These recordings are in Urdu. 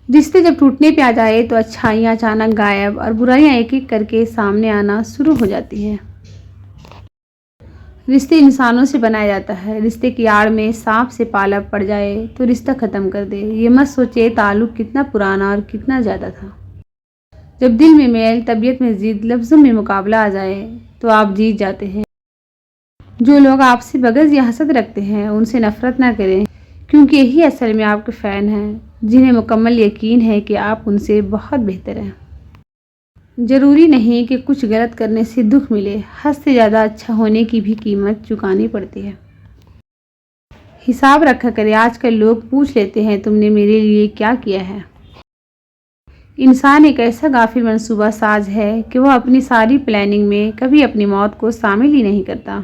رشتے جب ٹوٹنے پہ آ جائے تو اچھائیاں اچانک غائب اور برائیاں ایک ایک کر کے سامنے آنا شروع ہو جاتی ہیں۔ رشتے انسانوں سے بنایا جاتا ہے۔ رشتے کی آڑ میں سانپ سے پالا پڑ جائے تو رشتہ ختم کر دے۔ یہ مت سوچے تعلق کتنا پرانا اور کتنا زیادہ تھا۔ جب دل میں میل، طبیعت میں ضد، لفظوں میں مقابلہ آ جائے تو آپ جیت جاتے ہیں۔ جو لوگ آپ سے بغض یا حسد رکھتے ہیں ان سے نفرت نہ کریں، کیونکہ یہی اصل میں آپ کے فین ہیں، جنہیں مکمل یقین ہے کہ آپ ان سے بہت بہتر ہیں۔ ضروری نہیں کہ کچھ غلط کرنے سے دکھ ملے، حد سے زیادہ اچھا ہونے کی بھی قیمت چکانی پڑتی ہے۔ حساب رکھا کرے۔ آج کل لوگ پوچھ لیتے ہیں تم نے میرے لیے کیا کیا ہے؟ انسان ایک ایسا غافل منصوبہ ساز ہے کہ وہ اپنی ساری پلاننگ میں کبھی اپنی موت کو شامل ہی نہیں کرتا۔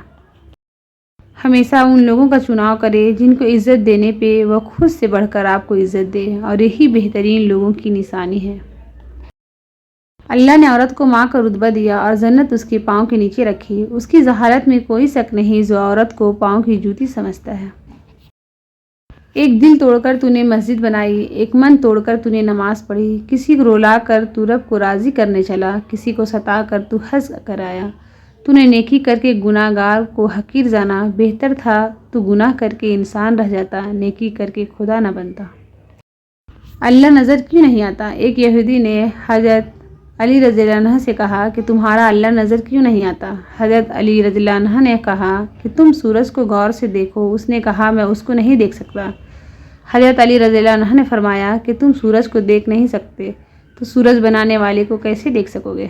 ہمیشہ ان لوگوں کا چناؤ کرے جن کو عزت دینے پہ وہ خود سے بڑھ کر آپ کو عزت دے، اور یہی بہترین لوگوں کی نشانی ہے۔ اللہ نے عورت کو ماں کا رتبہ دیا اور جنت اس کے پاؤں کے نیچے رکھی۔ اس کی جہالت میں کوئی شک نہیں جو عورت کو پاؤں کی جوتی سمجھتا ہے۔ ایک دل توڑ کر تو نے مسجد بنائی، ایک من توڑ کر تو نے نماز پڑھی، کسی کو رلا کر تو رب کو راضی کرنے چلا، کسی کو ستا کر تو حج کر آیا۔ تو نے نیکی کر کے گناہ گار کو حقیر جانا، بہتر تھا تو گناہ کر کے انسان رہ جاتا، نیکی کر کے خدا نہ بنتا۔ اللہ نظر کیوں نہیں آتا؟ ایک یہودی نے حضرت علی رضی اللہ عنہ سے کہا کہ تمہارا اللہ نظر کیوں نہیں آتا؟ حضرت علی رضی اللہ عنہ نے کہا کہ تم سورج کو غور سے دیکھو۔ اس نے کہا میں اس کو نہیں دیکھ سکتا۔ حضرت علی رضی اللہ عنہ نے فرمایا کہ تم سورج کو دیکھ نہیں سکتے تو سورج بنانے والے کو کیسے دیکھ سکو گے؟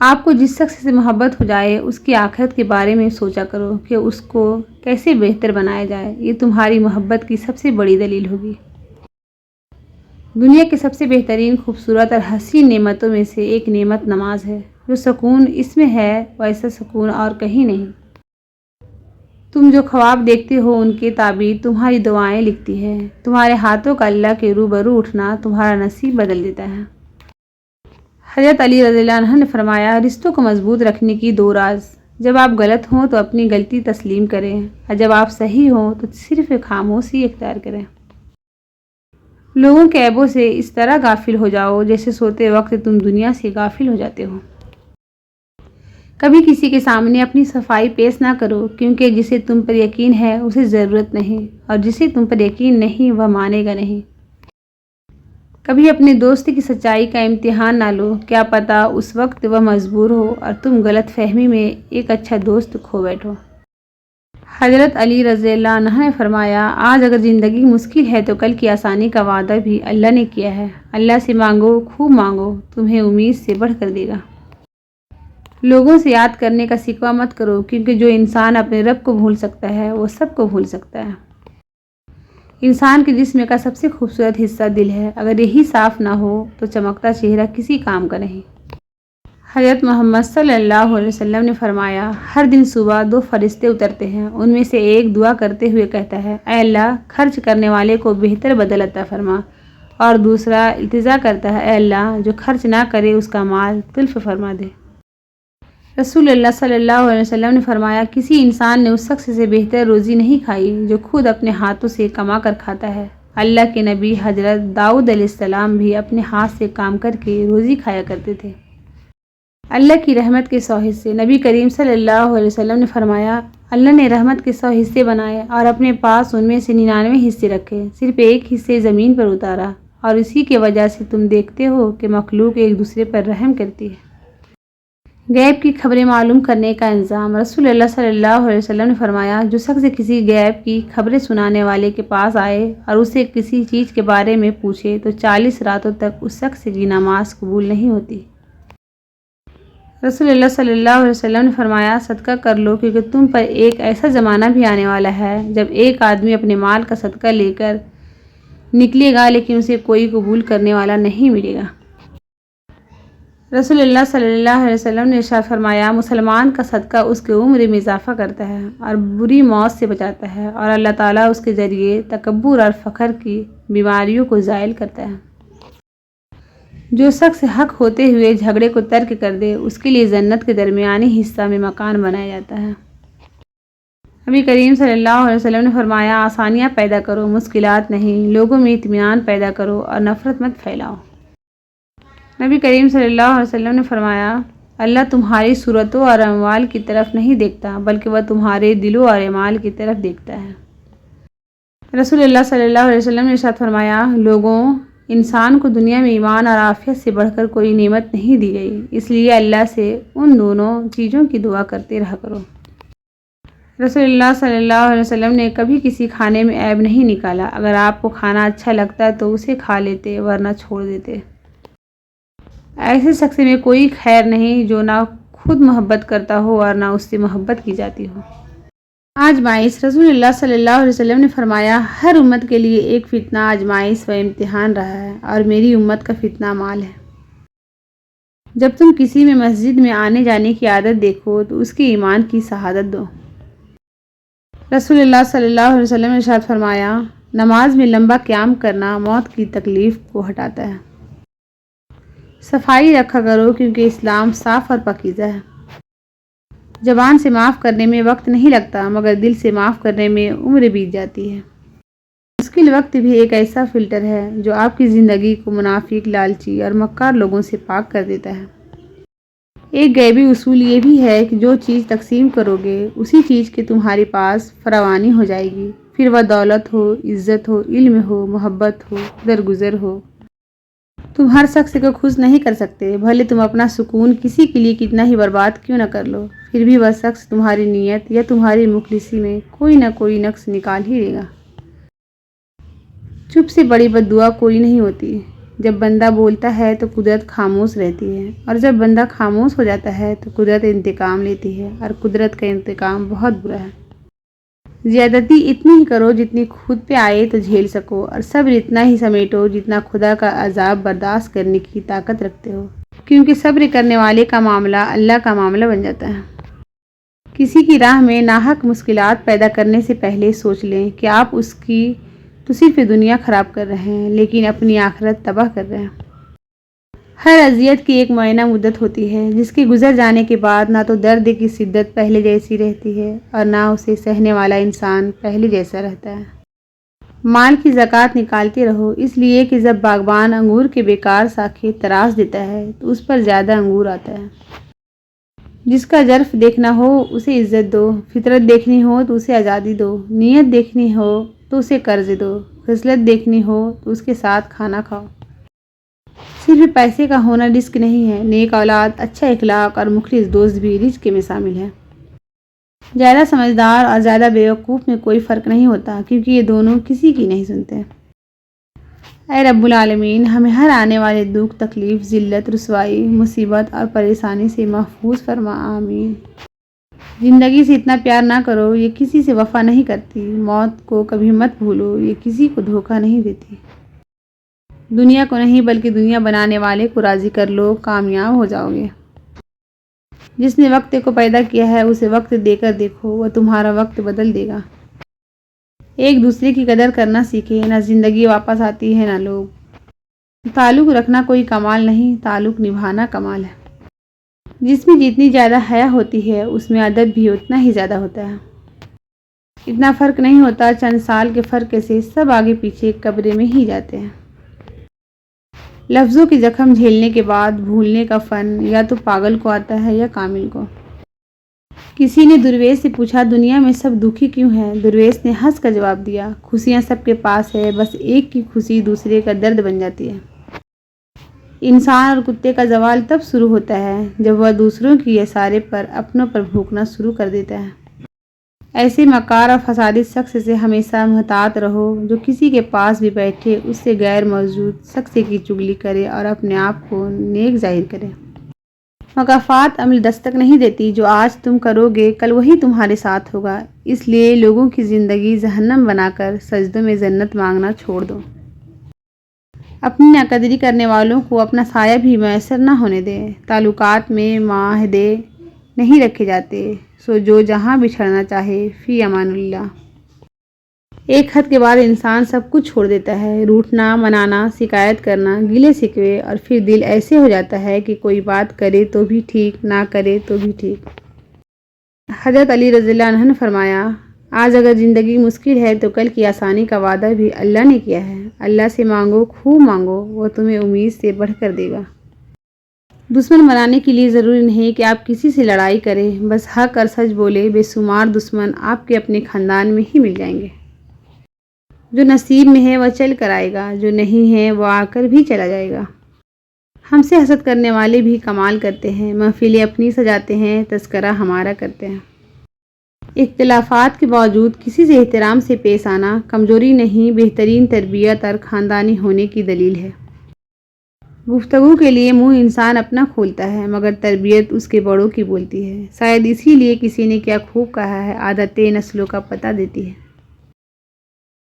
آپ کو جس شخص سے محبت ہو جائے اس کی آخرت کے بارے میں سوچا کرو کہ اس کو کیسے بہتر بنایا جائے، یہ تمہاری محبت کی سب سے بڑی دلیل ہوگی۔ دنیا کی سب سے بہترین، خوبصورت اور حسین نعمتوں میں سے ایک نعمت نماز ہے۔ جو سکون اس میں ہے ویسا سکون اور کہیں نہیں۔ تم جو خواب دیکھتے ہو ان کے تعبیر تمہاری دعائیں لکھتی ہے۔ تمہارے ہاتھوں کا اللہ کے روبرو اٹھنا تمہارا نصیب بدل دیتا ہے۔ حضرت علی رضی اللہ عنہ نے فرمایا رشتوں کو مضبوط رکھنے کی 2 راز۔ جب آپ غلط ہوں تو اپنی غلطی تسلیم کریں، اور جب آپ صحیح ہوں تو صرف خاموشی اختیار کریں۔ لوگوں کے عیبوں سے اس طرح غافل ہو جاؤ جیسے سوتے وقت تم دنیا سے غافل ہو جاتے ہو۔ کبھی کسی کے سامنے اپنی صفائی پیش نہ کرو، کیونکہ جسے تم پر یقین ہے اسے ضرورت نہیں، اور جسے تم پر یقین نہیں وہ مانے گا نہیں۔ کبھی اپنے دوست کی سچائی کا امتحان نہ لو، کیا پتہ اس وقت وہ مجبور ہو اور تم غلط فہمی میں ایک اچھا دوست کھو بیٹھو۔ حضرت علی رضی اللہ عنہ نے فرمایا آج اگر زندگی مشکل ہے تو کل کی آسانی کا وعدہ بھی اللہ نے کیا ہے۔ اللہ سے مانگو، خوب مانگو، تمہیں امید سے بڑھ کر دے گا۔ لوگوں سے یاد کرنے کا شکوہ مت کرو، کیونکہ جو انسان اپنے رب کو بھول سکتا ہے وہ سب کو بھول سکتا ہے۔ انسان کے جسم کا سب سے خوبصورت حصہ دل ہے، اگر یہی صاف نہ ہو تو چمکتا چہرہ کسی کام کا نہیں۔ حضرت محمد صلی اللہ علیہ وسلم نے فرمایا ہر دن صبح 2 فرشتے اترتے ہیں، ان میں سے ایک دعا کرتے ہوئے کہتا ہے اے اللہ خرچ کرنے والے کو بہتر بدل عطا فرما، اور دوسرا التجا کرتا ہے اے اللہ جو خرچ نہ کرے اس کا مال تلف فرما دے۔ رسول اللہ صلی اللہ علیہ وسلم نے فرمایا کسی انسان نے اس شخص سے بہتر روزی نہیں کھائی جو خود اپنے ہاتھوں سے کما کر کھاتا ہے۔ اللہ کے نبی حضرت داؤد علیہ السلام بھی اپنے ہاتھ سے کام کر کے روزی کھایا کرتے تھے۔ اللہ کی رحمت کے 100 حصے۔ نبی کریم صلی اللہ علیہ وسلم نے فرمایا اللہ نے رحمت کے 100 حصے بنائے اور اپنے پاس ان میں سے 99 حصے رکھے، صرف ایک حصے زمین پر اتارا، اور اسی کی وجہ سے تم دیکھتے ہو کہ مخلوق ایک دوسرے پر رحم کرتی ہے۔ غیب کی خبریں معلوم کرنے کا انضمام۔ رسول اللہ صلی اللہ علیہ وسلم نے فرمایا جو شخص کسی غیب کی خبریں سنانے والے کے پاس آئے اور اسے کسی چیز کے بارے میں پوچھے تو 40 راتوں تک اس شخص کی نماز قبول نہیں ہوتی۔ رسول اللہ صلی اللہ علیہ وسلم نے فرمایا صدقہ کر لو، کیونکہ تم پر ایک ایسا زمانہ بھی آنے والا ہے جب ایک آدمی اپنے مال کا صدقہ لے کر نکلے گا لیکن اسے کوئی قبول کرنے والا نہیں ملے گا۔ رسول اللہ صلی اللہ علیہ وسلم نے ارشاد فرمایا مسلمان کا صدقہ اس کے عمر میں اضافہ کرتا ہے اور بری موت سے بچاتا ہے، اور اللہ تعالیٰ اس کے ذریعے تکبر اور فخر کی بیماریوں کو زائل کرتا ہے۔ جو شخص حق ہوتے ہوئے جھگڑے کو ترک کر دے اس کے لیے جنت کے درمیانی حصہ میں مکان بنایا جاتا ہے۔ نبی کریم صلی اللہ علیہ وسلم نے فرمایا آسانیاں پیدا کرو، مشکلات نہیں، لوگوں میں اطمینان پیدا کرو اور نفرت مت پھیلاؤ۔ نبی کریم صلی اللہ علیہ وسلم نے فرمایا اللہ تمہاری صورتوں اور اموال کی طرف نہیں دیکھتا بلکہ وہ تمہارے دلوں اور اعمال کی طرف دیکھتا ہے۔ رسول اللہ صلی اللہ علیہ وسلم نے ارشاد فرمایا لوگوں، انسان کو دنیا میں ایمان اور عافیت سے بڑھ کر کوئی نعمت نہیں دی گئی، اس لیے اللہ سے ان دونوں چیزوں کی دعا کرتے رہا کرو۔ رسول اللہ صلی اللہ علیہ وسلم نے کبھی کسی کھانے میں عیب نہیں نکالا، اگر آپ کو کھانا اچھا لگتا تو اسے کھا لیتے ورنہ چھوڑ دیتے۔ ایسے شخص میں کوئی خیر نہیں جو نہ خود محبت کرتا ہو اور نہ اس سے محبت کی جاتی ہو۔ آزمائش۔ رسول اللہ صلی اللہ علیہ وسلم نے فرمایا ہر امت کے لیے ایک فتنہ آزمائش و امتحان رہا ہے اور میری امت کا فتنہ مال ہے۔ جب تم کسی میں مسجد میں آنے جانے کی عادت دیکھو تو اس کے ایمان کی شہادت دو۔ رسول اللہ صلی اللہ علیہ وسلم نے ارشاد فرمایا نماز میں لمبا قیام کرنا موت کی تکلیف کو ہٹاتا ہے۔ صفائی رکھا کرو کیونکہ اسلام صاف اور پاکیزہ ہے۔ زبان سے معاف کرنے میں وقت نہیں لگتا مگر دل سے معاف کرنے میں عمر بیت جاتی ہے۔ مشکل وقت بھی ایک ایسا فلٹر ہے جو آپ کی زندگی کو منافق، لالچی اور مکار لوگوں سے پاک کر دیتا ہے۔ ایک غیبی اصول یہ بھی ہے کہ جو چیز تقسیم کرو گے اسی چیز کے تمہارے پاس فراوانی ہو جائے گی، پھر وہ دولت ہو، عزت ہو، علم ہو، محبت ہو، درگزر ہو۔ تم ہر شخص کو خوش نہیں کر سکتے، بھلے تم اپنا سکون کسی کے لیے کتنا ہی برباد کیوں نہ کر لو، پھر بھی وہ شخص تمہاری نیت یا تمہاری مخلصی میں کوئی نہ کوئی نقص نکال ہی دے گا۔ چپ سے بڑی بد دعا کوئی نہیں ہوتی۔ جب بندہ بولتا ہے تو قدرت خاموش رہتی ہے اور جب بندہ خاموش ہو جاتا ہے تو قدرت انتقام لیتی ہے اور قدرت کا انتقام بہت برا ہے۔ زیادتی اتنی ہی کرو جتنی خود پہ آئے تو جھیل سکو اور صبر اتنا ہی سمیٹو جتنا خدا کا عذاب برداشت کرنے کی طاقت رکھتے ہو، کیونکہ صبر کرنے والے کا معاملہ اللہ کا معاملہ بن جاتا ہے۔ کسی کی راہ میں ناحق مشکلات پیدا کرنے سے پہلے سوچ لیں کہ آپ اس کی تو صرف دنیا خراب کر رہے ہیں لیکن اپنی آخرت تباہ کر رہے ہیں۔ ہر اذیت کی ایک معینہ مدت ہوتی ہے جس کے گزر جانے کے بعد نہ تو درد کی شدت پہلے جیسی رہتی ہے اور نہ اسے سہنے والا انسان پہلے جیسا رہتا ہے۔ مال کی زکوٰۃ نکالتے رہو، اس لیے کہ جب باغبان انگور کے بیکار ساکھیں تراش دیتا ہے تو اس پر زیادہ انگور آتا ہے۔ جس کا ظرف دیکھنا ہو اسے عزت دو، فطرت دیکھنی ہو تو اسے آزادی دو، نیت دیکھنی ہو تو اسے قرض دو، خصلت دیکھنی ہو تو اس کے ساتھ کھانا کھاؤ۔ صرف پیسے کا ہونا رزق نہیں ہے، نیک اولاد، اچھا اخلاق اور مخلص دوست بھی رزق میں شامل ہے۔ زیادہ سمجھدار اور زیادہ بیوقوف میں کوئی فرق نہیں ہوتا کیونکہ یہ دونوں کسی کی نہیں سنتے۔ اے رب العالمین ہمیں ہر آنے والے دکھ، تکلیف، ذلت، رسوائی، مصیبت اور پریشانی سے محفوظ فرما، آمین۔ زندگی سے اتنا پیار نہ کرو، یہ کسی سے وفا نہیں کرتی۔ موت کو کبھی مت بھولو، یہ کسی کو دھوکہ نہیں دیتی۔ دنیا کو نہیں بلکہ دنیا بنانے والے کو راضی کر لو، کامیاب ہو جاؤ گے۔ جس نے وقت کو پیدا کیا ہے اسے وقت دے کر دیکھو، وہ تمہارا وقت بدل دے گا۔ ایک دوسرے کی قدر کرنا سیکھے، نہ زندگی واپس آتی ہے نہ لوگ۔ تعلق رکھنا کوئی کمال نہیں، تعلق نبھانا کمال ہے۔ جس میں جتنی زیادہ حیا ہوتی ہے اس میں ادب بھی اتنا ہی زیادہ ہوتا ہے۔ اتنا فرق نہیں ہوتا، چند سال کے فرق سے سب آگے پیچھے قبرے میں ہی جاتے ہیں۔ لفظوں کے زخم جھیلنے کے بعد بھولنے کا فن یا تو پاگل کو آتا ہے یا کامل کو۔ کسی نے درویش سے پوچھا دنیا میں سب دکھی کیوں ہیں؟ درویش نے ہنس کر جواب دیا خوشیاں سب کے پاس ہے، بس ایک کی خوشی دوسرے کا درد بن جاتی ہے۔ انسان اور کتے کا زوال تب شروع ہوتا ہے جب وہ دوسروں کی اشارے پر اپنوں پر بھونکنا شروع کر دیتا ہے۔ ایسے مکار اور فسادی شخص سے ہمیشہ محتاط رہو جو کسی کے پاس بھی بیٹھے اس سے غیر موجود شخص کی چگلی کرے اور اپنے آپ کو نیک ظاہر کرے۔ مکافات عمل دستک نہیں دیتی، جو آج تم کرو گے کل وہی تمہارے ساتھ ہوگا، اس لیے لوگوں کی زندگی جہنم بنا کر سجدوں میں جنت مانگنا چھوڑ دو۔ اپنی ناقدری کرنے والوں کو اپنا سایہ بھی میسر نہ ہونے دے۔ تعلقات میں معاہدے نہیں رکھے جاتے، سو جو جہاں بچھڑنا چاہے فی امان اللہ۔ ایک حد کے بعد انسان سب کچھ چھوڑ دیتا ہے، روٹھنا، منانا، شکایت کرنا، گلے شکوے، اور پھر دل ایسے ہو جاتا ہے کہ کوئی بات کرے تو بھی ٹھیک، نہ کرے تو بھی ٹھیک۔ حضرت علی رضی اللہ عنہ نے فرمایا آج اگر زندگی مشکل ہے تو کل کی آسانی کا وعدہ بھی اللہ نے کیا ہے۔ اللہ سے مانگو، خوب مانگو، وہ تمہیں امید سے بڑھ کر دے گا۔ دشمن بنانے کے لیے ضروری نہیں کہ آپ کسی سے لڑائی کریں، بس حق اور سچ بولے۔ بے شمار دشمن آپ کے اپنے خاندان میں ہی مل جائیں گے۔ جو نصیب میں ہے وہ چل کر آئے گا، جو نہیں ہے وہ آ کر بھی چلا جائے گا۔ ہم سے حسد کرنے والے بھی کمال کرتے ہیں، محفلیں اپنی سجاتے ہیں، تذکرہ ہمارا کرتے ہیں۔ اختلافات کے باوجود کسی سے احترام سے پیش آنا کمزوری نہیں، بہترین تربیت اور خاندانی ہونے کی دلیل ہے۔ گفتگو کے لیے منہ انسان اپنا کھولتا ہے، مگر تربیت اس کے بڑوں کی بولتی ہے۔ شاید اسی لیے کسی نے کیا خوب کہا ہے، عادتیں نسلوں کا پتہ دیتی ہے۔